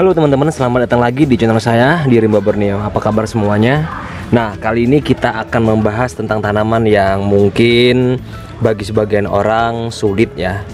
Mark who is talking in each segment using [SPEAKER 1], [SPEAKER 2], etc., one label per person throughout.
[SPEAKER 1] Halo teman-teman, selamat datang lagi di channel saya di Rimba Borneo. Apa kabar semuanya? Nah, kali ini kita akan membahas tentang tanaman yang mungkin bagi sebagian orang sulit ya,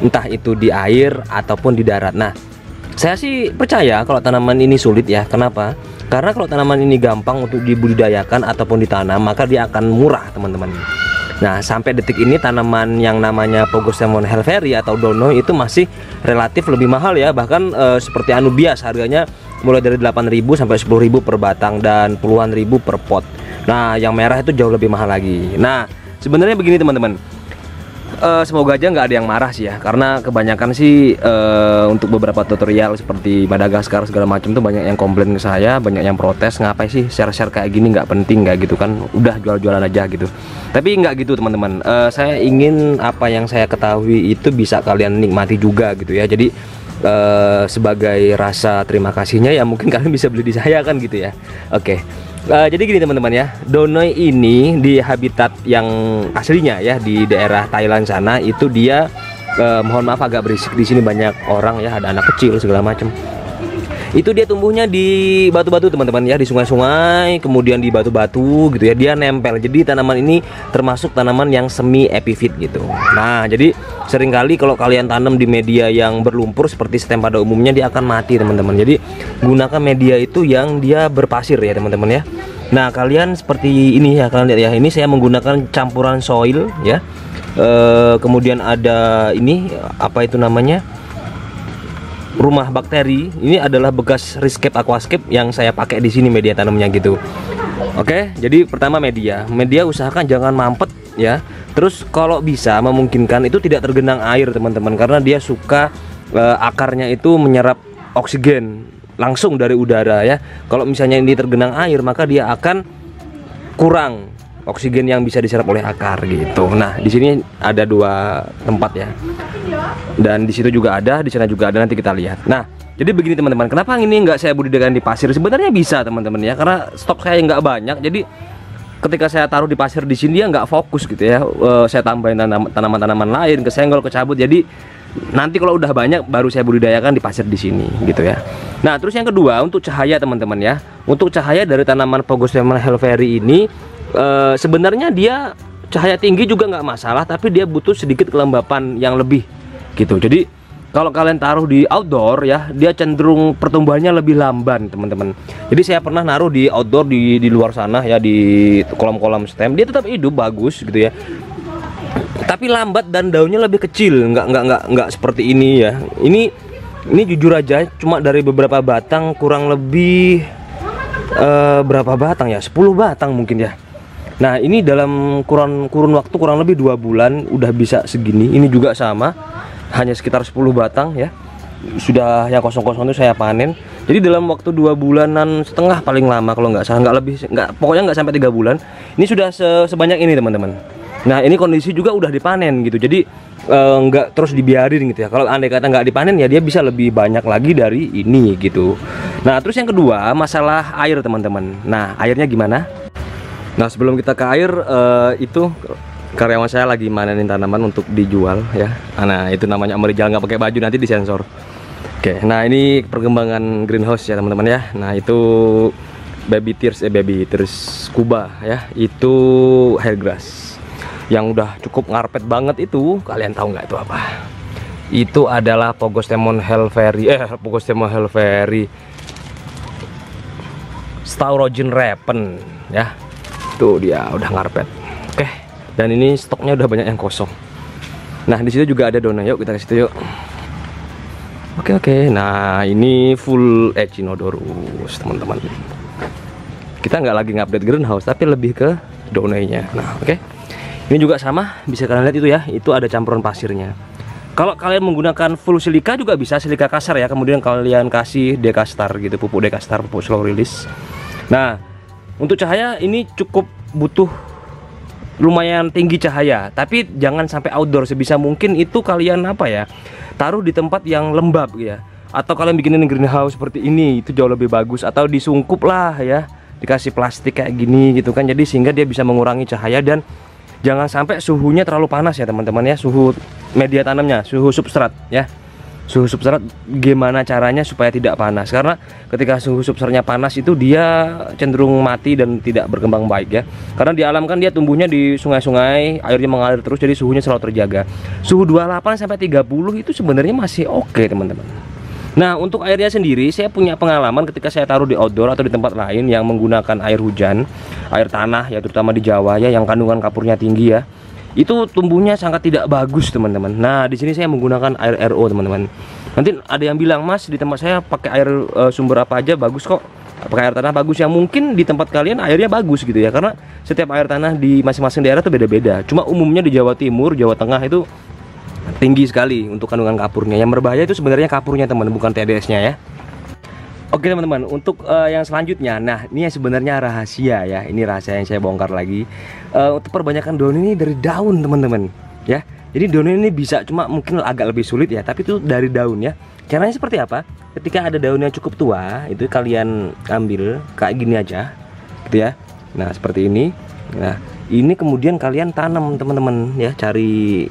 [SPEAKER 1] entah itu di air ataupun di darat. Nah, saya sih percaya kalau tanaman ini sulit ya. Kenapa? Karena kalau tanaman ini gampang untuk dibudidayakan ataupun ditanam, maka dia akan murah teman-teman. Nah, sampai detik ini tanaman yang namanya Pogostemon helveri atau dono itu masih relatif lebih mahal ya. Bahkan seperti anubias harganya mulai dari 8.000 sampai 10.000 per batang dan puluhan ribu per pot. Nah, yang merah itu jauh lebih mahal lagi. Nah, sebenarnya begini teman-teman, semoga aja nggak ada yang marah sih ya, karena kebanyakan sih untuk beberapa tutorial seperti Madagaskar segala macam tuh banyak yang komplain ke saya, banyak yang protes, ngapain sih share-share kayak gini, nggak penting nggak gitu kan, udah jual-jualan aja gitu. Tapi nggak gitu teman-teman, saya ingin apa yang saya ketahui itu bisa kalian nikmati juga gitu ya. Jadi sebagai rasa terima kasihnya ya mungkin kalian bisa beli di saya kan gitu ya. Oke. Jadi gini teman-teman ya, donoi ini di habitat yang aslinya ya di daerah Thailand sana itu dia mohon maaf agak berisik di sini, banyak orang ya, ada anak kecil segala macam. Itu dia tumbuhnya di batu-batu teman-teman ya, di sungai-sungai, kemudian di batu-batu gitu ya, dia nempel. Jadi tanaman ini termasuk tanaman yang semi epifit gitu. Nah, jadi seringkali kalau kalian tanam di media yang berlumpur seperti stem pada umumnya dia akan mati teman-teman. Jadi gunakan media itu yang dia berpasir ya teman-teman ya. Nah, kalian seperti ini ya, kalian lihat ya, ini saya menggunakan campuran soil ya. Kemudian ada ini apa itu namanya, rumah bakteri. Ini adalah bekas Riscape Aquascape yang saya pakai di sini media tanamnya gitu. Oke, jadi pertama media usahakan jangan mampet ya. Terus kalau bisa memungkinkan itu tidak tergenang air teman-teman, karena dia suka akarnya itu menyerap oksigen langsung dari udara ya. Kalau misalnya ini tergenang air maka dia akan kurang oksigen yang bisa diserap oleh akar gitu. Nah, di sini ada dua tempat ya. Dan di situ juga ada, di sana juga ada, nanti kita lihat. Nah, jadi begini teman-teman, kenapa ini nggak saya budidayakan di pasir? Sebenarnya bisa teman-teman ya, karena stok saya nggak banyak. Jadi ketika saya taruh di pasir di sini dia nggak fokus gitu ya. Saya tambahin tanaman-tanaman lain, kesenggol, kecabut. Jadi nanti kalau udah banyak baru saya budidayakan di pasir di sini gitu ya. Nah, terus yang kedua untuk cahaya teman-teman ya. Untuk cahaya dari tanaman Pogostemon helveri ini sebenarnya dia cahaya tinggi juga nggak masalah, tapi dia butuh sedikit kelembapan yang lebih gitu. Jadi kalau kalian taruh di outdoor ya, dia cenderung pertumbuhannya lebih lamban teman-teman. Jadi saya pernah naruh di outdoor di luar sana ya, di kolam-kolam stem, dia tetap hidup bagus gitu ya, tapi lambat dan daunnya lebih kecil, nggak seperti ini ya. Ini jujur aja cuma dari beberapa batang, kurang lebih berapa batang ya, 10 batang mungkin ya. Nah, ini dalam kurun waktu kurang lebih 2 bulan udah bisa segini. Ini juga sama, hanya sekitar 10 batang ya. Sudah yang kosong-kosong itu saya panen. Jadi dalam waktu 2 bulanan setengah paling lama kalau nggak salah, nggak lebih, pokoknya nggak sampai 3 bulan. Ini sudah sebanyak ini teman-teman. Nah, ini kondisi juga udah dipanen gitu. Jadi nggak terus dibiarin gitu ya. Kalau andai kata nggak dipanen ya dia bisa lebih banyak lagi dari ini gitu. Nah, terus yang kedua masalah air teman-teman. Nah, airnya gimana? Nah, sebelum kita ke air, itu karyawan saya lagi manenin tanaman untuk dijual ya. Nah, itu namanya Amerijal, nggak pakai baju nanti disensor. Oke, nah ini perkembangan greenhouse ya teman-teman ya. Nah, itu baby tears Kuba ya. Itu hairgrass yang udah cukup ngarpet banget itu. Kalian tahu nggak itu apa? Itu adalah Pogostemon helveri, Staurogen repen ya. Tuh dia udah ngarpet. Oke, dan ini stoknya udah banyak yang kosong. Nah, di situ juga ada dona, yuk kita ke situ yuk. Oke. Nah, ini full Echinodorus teman-teman. Kita nggak lagi ngupdate greenhouse tapi lebih ke donainya. Nah, oke. Ini juga sama, bisa kalian lihat itu ya, itu ada campuran pasirnya. Kalau kalian menggunakan full silika juga bisa, silika kasar ya. Kemudian kalian kasih dekastar gitu, pupuk dekastar, pupuk slow release. Nah, untuk cahaya ini cukup butuh lumayan tinggi cahaya, tapi jangan sampai outdoor. Sebisa mungkin itu kalian apa ya, taruh di tempat yang lembab ya. Atau kalian bikinin greenhouse seperti ini, itu jauh lebih bagus. Atau disungkup lah ya, dikasih plastik kayak gini gitu kan. Jadi sehingga dia bisa mengurangi cahaya, dan jangan sampai suhunya terlalu panas ya teman-teman ya, suhu media tanamnya, suhu substrat ya. Suhu substrat gimana caranya supaya tidak panas, karena ketika suhu substratnya panas itu dia cenderung mati dan tidak berkembang baik ya. Karena di alam kan dia tumbuhnya di sungai-sungai, airnya mengalir terus, jadi suhunya selalu terjaga. Suhu 28 sampai 30 itu sebenarnya masih oke teman-teman. Nah, untuk airnya sendiri saya punya pengalaman ketika saya taruh di outdoor atau di tempat lain yang menggunakan air hujan, air tanah ya, terutama di Jawa ya, yang kandungan kapurnya tinggi ya. Itu tumbuhnya sangat tidak bagus teman-teman. Nah, di sini saya menggunakan air RO teman-teman. Nanti ada yang bilang, "Mas, di tempat saya pakai air sumber apa aja bagus kok. Pakai air tanah bagus." Yang mungkin di tempat kalian airnya bagus gitu ya, karena setiap air tanah di masing-masing daerah itu beda-beda. Cuma umumnya di Jawa Timur, Jawa Tengah itu tinggi sekali untuk kandungan kapurnya. Yang berbahaya itu sebenarnya kapurnya teman, bukan TDS-nya ya. Oke teman-teman, untuk yang selanjutnya, nah ini yang sebenarnya rahasia ya, ini rahasia yang saya bongkar lagi. Untuk perbanyakan daun ini dari daun teman-teman ya. Jadi daun ini bisa, cuma mungkin agak lebih sulit ya, tapi itu dari daun ya. Caranya seperti apa? Ketika ada daun yang cukup tua, itu kalian ambil kayak gini aja gitu ya. Nah seperti ini. Nah ini kemudian kalian tanam teman-teman ya, cari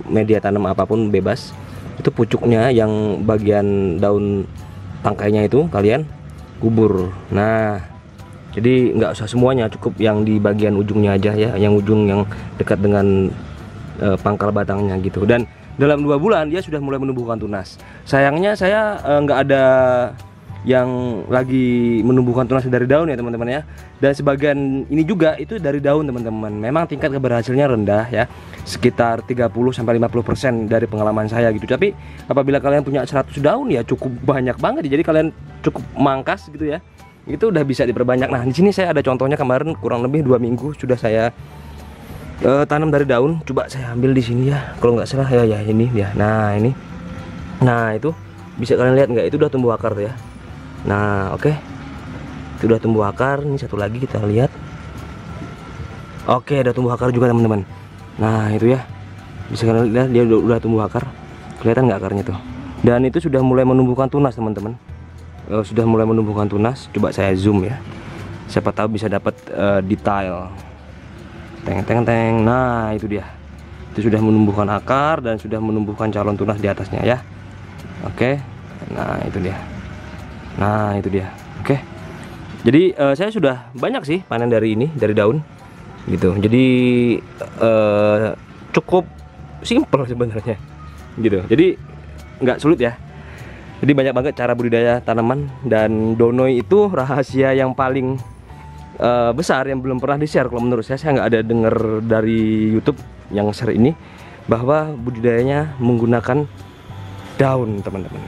[SPEAKER 1] media tanam apapun bebas. Itu pucuknya yang bagian daun tangkainya itu kalian kubur. Nah jadi nggak usah semuanya, cukup yang di bagian ujungnya aja ya, yang ujung yang dekat dengan pangkal batangnya gitu. Dan dalam 2 bulan dia sudah mulai menumbuhkan tunas. Sayangnya saya nggak ada yang lagi menumbuhkan tunas dari daun ya teman-teman ya. Dan sebagian ini juga itu dari daun teman-teman. Memang tingkat keberhasilannya rendah ya, sekitar 30-50% dari pengalaman saya gitu. Tapi apabila kalian punya 100 daun ya cukup banyak banget. Jadi kalian cukup mangkas gitu ya, itu udah bisa diperbanyak. Nah di sini saya ada contohnya, kemarin kurang lebih 2 minggu sudah saya tanam dari daun. Coba saya ambil di sini ya, kalau nggak salah ya ini ya. Nah ini, nah itu bisa kalian lihat nggak, itu udah tumbuh akar tuh ya. Nah oke, itu udah tumbuh akar. Ini satu lagi kita lihat. Oke, udah tumbuh akar juga teman-teman. Nah itu ya, bisa kalian lihat dia udah tumbuh akar. Kelihatan nggak akarnya tuh? Dan itu sudah mulai menumbuhkan tunas teman-teman. Sudah mulai menumbuhkan tunas. Coba saya zoom ya, siapa tahu bisa dapat detail. Teng. Nah itu dia, itu sudah menumbuhkan akar dan sudah menumbuhkan calon tunas di atasnya ya. Oke, nah itu dia. Nah itu dia. Oke. Jadi saya sudah banyak sih panen dari ini, dari daun gitu. Jadi cukup simple sebenarnya gitu. Jadi nggak sulit ya. Jadi banyak banget cara budidaya tanaman. Dan Donoy itu rahasia yang paling besar yang belum pernah di-share kalau menurut saya. Saya nggak ada dengar dari YouTube yang share ini, bahwa budidayanya menggunakan daun teman-teman.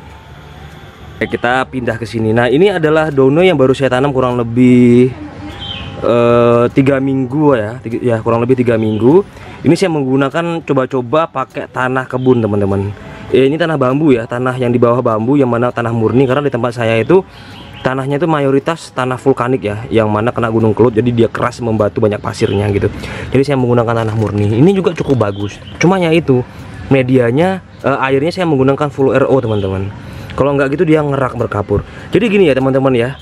[SPEAKER 1] Kita pindah ke sini. Nah ini adalah Donoy yang baru saya tanam kurang lebih 3 minggu ya, kurang lebih 3 minggu. Ini saya menggunakan coba-coba pakai tanah kebun teman-teman. Ini tanah bambu ya, tanah yang di bawah bambu, yang mana tanah murni. Karena di tempat saya itu tanahnya itu mayoritas tanah vulkanik ya, yang mana kena gunung kelut, jadi dia keras, membatu, banyak pasirnya gitu. Jadi saya menggunakan tanah murni. Ini juga cukup bagus. Cuma ya itu, medianya airnya saya menggunakan full RO teman-teman. Kalau nggak gitu dia ngerak berkapur. Jadi gini ya teman-teman ya,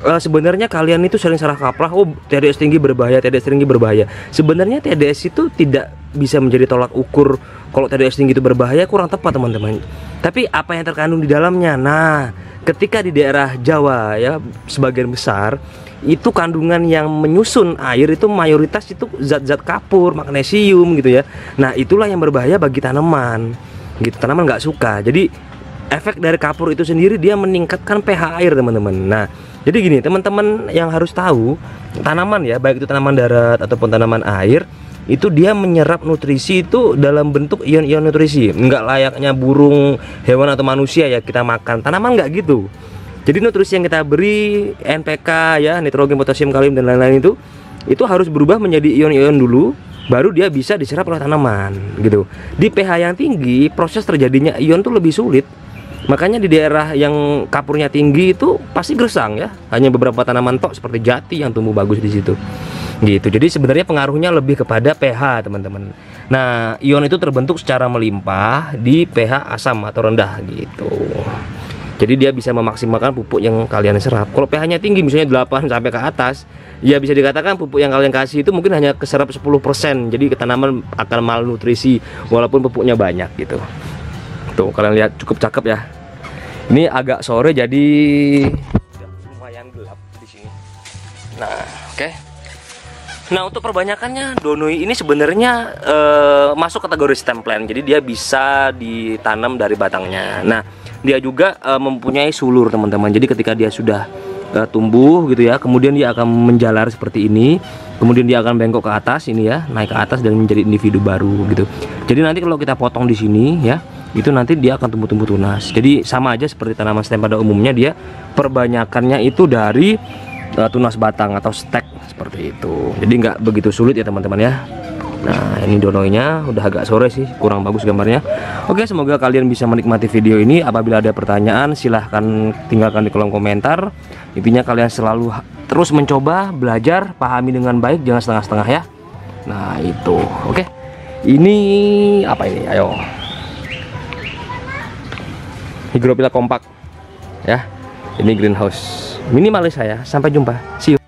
[SPEAKER 1] sebenarnya kalian itu sering salah kaprah. Oh TDS tinggi berbahaya, TDS tinggi berbahaya. Sebenarnya TDS itu tidak bisa menjadi tolak ukur kalau TDS tinggi itu berbahaya, kurang tepat teman-teman. Tapi apa yang terkandung di dalamnya. Nah ketika di daerah Jawa ya, sebagian besar itu kandungan yang menyusun air itu mayoritas itu zat-zat kapur, magnesium gitu ya. Nah itulah yang berbahaya bagi tanaman gitu. Tanaman nggak suka. Jadi efek dari kapur itu sendiri dia meningkatkan pH air teman-teman. Nah jadi gini teman-teman yang harus tahu, tanaman ya, baik itu tanaman darat ataupun tanaman air, itu dia menyerap nutrisi itu dalam bentuk ion-ion nutrisi. Nggak layaknya burung, hewan atau manusia ya kita makan. Tanaman nggak gitu. Jadi nutrisi yang kita beri, NPK ya, nitrogen, potasium, kalium dan lain-lain itu harus berubah menjadi ion-ion dulu, baru dia bisa diserap oleh tanaman gitu. Di pH yang tinggi, proses terjadinya ion tuh lebih sulit. Makanya di daerah yang kapurnya tinggi itu pasti gersang ya. Hanya beberapa tanaman tok seperti jati yang tumbuh bagus di situ. Gitu. Jadi sebenarnya pengaruhnya lebih kepada pH, teman-teman. Nah, ion itu terbentuk secara melimpah di pH asam atau rendah gitu. Jadi dia bisa memaksimalkan pupuk yang kalian serap. Kalau pH-nya tinggi misalnya 8 sampai ke atas, ya bisa dikatakan pupuk yang kalian kasih itu mungkin hanya keserap 10%. Jadi tanaman akan malnutrisi walaupun pupuknya banyak gitu. Tuh kalian lihat cukup cakep ya. Ini agak sore jadi udah lumayan gelap di sini. Nah, oke. Nah, untuk perbanyakannya donoi ini sebenarnya masuk kategori stem plant. Jadi dia bisa ditanam dari batangnya. Nah, dia juga mempunyai sulur, teman-teman. Jadi ketika dia sudah tumbuh gitu ya, kemudian dia akan menjalar seperti ini. Kemudian dia akan bengkok ke atas ini ya, naik ke atas dan menjadi individu baru gitu. Jadi nanti kalau kita potong di sini ya, itu nanti dia akan tumbuh-tumbuh tunas. Jadi sama aja seperti tanaman stem pada umumnya, dia perbanyakannya itu dari tunas batang atau stek seperti itu. Jadi nggak begitu sulit ya teman-teman ya. Nah, ini donoinya udah agak sore sih, kurang bagus gambarnya. Oke, semoga kalian bisa menikmati video ini. Apabila ada pertanyaan silahkan tinggalkan di kolom komentar. Intinya kalian selalu terus mencoba, belajar, pahami dengan baik, jangan setengah-setengah ya. Nah itu, oke. Ini apa ini? Ayo. Hygrophila kompak ya. Ini greenhouse minimalis saya. Sampai jumpa, see you.